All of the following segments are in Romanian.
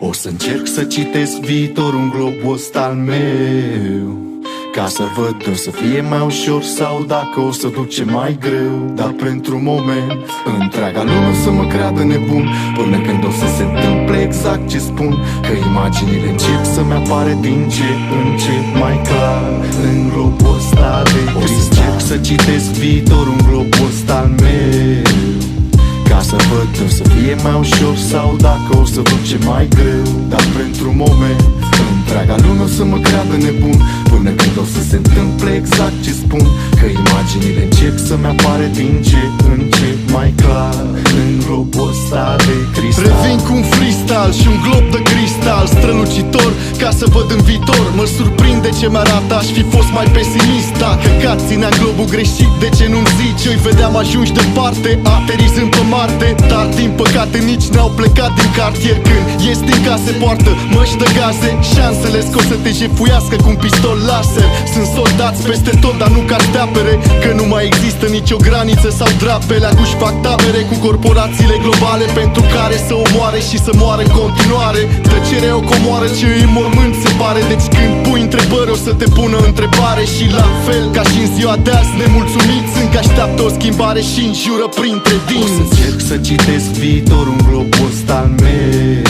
O să încerc să citesc viitorul în globul ăsta al meu, ca să văd o să fie mai ușor sau dacă o să duce mai greu. Dar pentru moment întreaga lume o să mă creadă nebun, până când o să se întâmple exact ce spun, că imaginile încep să-mi apare din ce în ce mai clar în globul ăsta de cristal. O să încerc să citesc viitorul în globul ăsta al meu, ca să văd o să fie mai ușor sau dacă o să duce mai greu. Dar pentru moment întreaga lume o să mă creadă nebun, până când o să se întâmple exact ce spun, că imaginile încep să-mi apare din ce în ce mai clar în globul ăsta de cristal. Revin cu un freestyle și un glob de cristal strălucitor, ca să văd în viitor. Mă surprinde ce mi-arată, aș fi fost mai pesimist. Dacă cat țineam globul greșit, de ce nu-mi zici? Eu-i vedeam ajunși departe, aterizând pe Marte. Dar din păcate nici n-au plecat din cartier. Când ies din case poartă măști de gaze, șansele scos să te jefuiască cu un pistol laser. Sunt soldați peste tot, dar nu ca să te apere, că nu mai există nicio graniță sau drapele. Acuși fac tabere cu corporațiile globale, pentru care să omoare și să moară în continuare. Tăcerea o comoară ce îi mormânt se pare. Deci când pui întrebări o să te pună întrebare. Și la fel ca și în ziua de azi nemulțumiți încă așteaptă o schimbare și înjură printre dinți. O să încerc să citesc viitorul în globul ăsta al meu,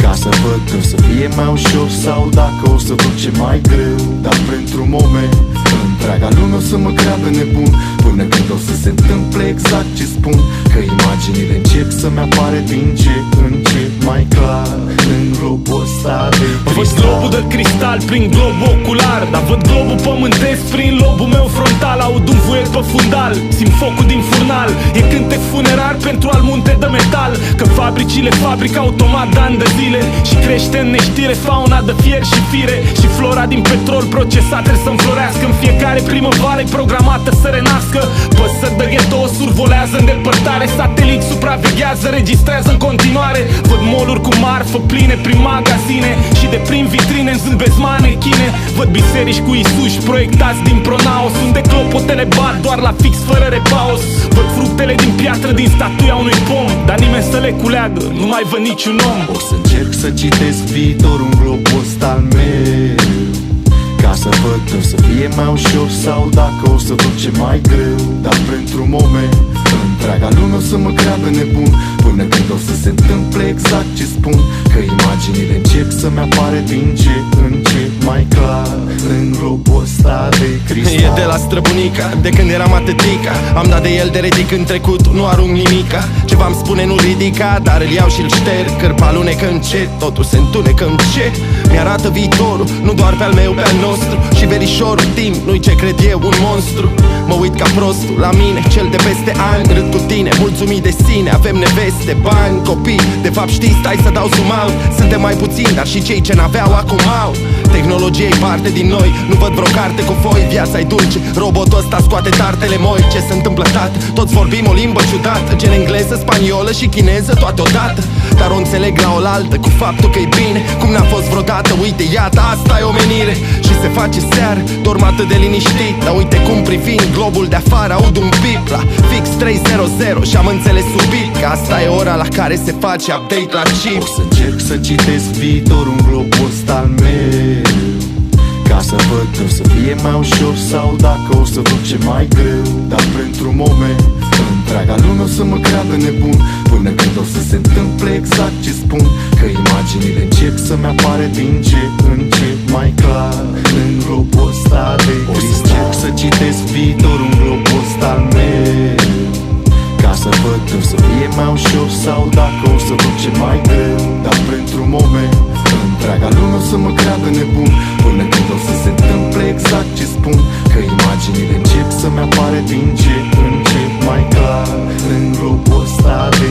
ca să văd o să fie mai ușor sau dacă o să duce mai greu. Dar pentru moment întreaga lume o să mă creadă nebun, până când o să se întâmple exact ce spun, că imaginile încep să-mi apare din ce în ce mai clar în globul ăsta de cristal. Văd globul de cristal prin globul ocular, dar văd globul pământesc prin lobul meu frontal. Aud un vuiet pe fundal, simt focul din furnal. E cântec funerar pentru al munte de metal, că fabricile fabrică automat de ani de zile și crește în neștire fauna de fier și fire. Și flora din petrol procesat trebuie să înflorească, în fiecare primăvară e programată să renască. Păsări de ghetto survolează în depărtare, sateliți supraveghează, registrează în continuare. Văd moluri cu marfă pline prin magazine și de prin vitrine îmi zâmbesc manechine. Văd biserici cu Isuși proiectați din pronaos, unde clopotele bat doar la fix fără repaus. Văd fructele din piatră din statuia unui pom, dar nimeni să le culeagă, nu mai văd niciun om. O să încerc să citesc viitorul în globul ăsta al meu, ca să văd o să fie mai ușor sau dacă o să duce mai greu. Dar pentru moment întreaga lume o să mă creadă nebun, până când o să se întâmple exact ce spun, că imaginile încep să-mi apare din ce în ce mai clar în globul ăsta de cristal. E de la străbunica, de când eram atâtica, am dat de el de ridic în trecut, nu arunc nimica. Ce v-am spune nu ridica, dar îl iau și-l șterg. Cârpa alunecă încet, totul se întunecă încet. Mi-arată viitorul, nu doar pe al meu, pe al nostru. Și verișorul timp, nu-i ce cred eu, un monstru. Mă uit ca prostul la mine, cel de peste ani. Râd cu tine, mulțumit de sine, avem neveste, bani, copii. De fapt știi, stai să dau zoom out. Suntem mai puțini, dar și cei ce n-aveau acum au. Tehnologia e parte din noi, nu văd vreo carte cu foi. Viața-i dulce, robotul ăsta scoate tartele moi. Ce se întâmplă, tată? Toți vorbim o limbă ciudată, gen engleză, spaniolă și chineză toate odată. Dar o înțeleg la oaltă cu faptul că e bine, cum n-a fost vreodată. Uite, iată, asta e omenire. Și se face seară, dorm atât de liniștit. Dar uite cum privind globul de afară, aud un bip la fix 300 și am înțeles subit că asta e ora la care se face update la chip. O să încerc să citesc viitorul în globul ăsta al meu, ca să văd o să fie mai ușor sau dacă o să duce mai greu. Dar pentru moment întreaga lume o să mă creadă nebun, până când o să se întâmple exact ce spun, că imaginile încep să-mi apare din ce în ce mai clar în globul ăsta de cristal. O să încerc să citesc viitorul în globul ăsta al meu, ca să văd o să fie mai ușor sau dacă o să duce mai greu. Dar pentru moment întreaga lume o să mă creadă nebun, până când o să se întâmple exact ce spun, că imaginile încep să-mi apare din ce în ce mai clar în globul ăsta de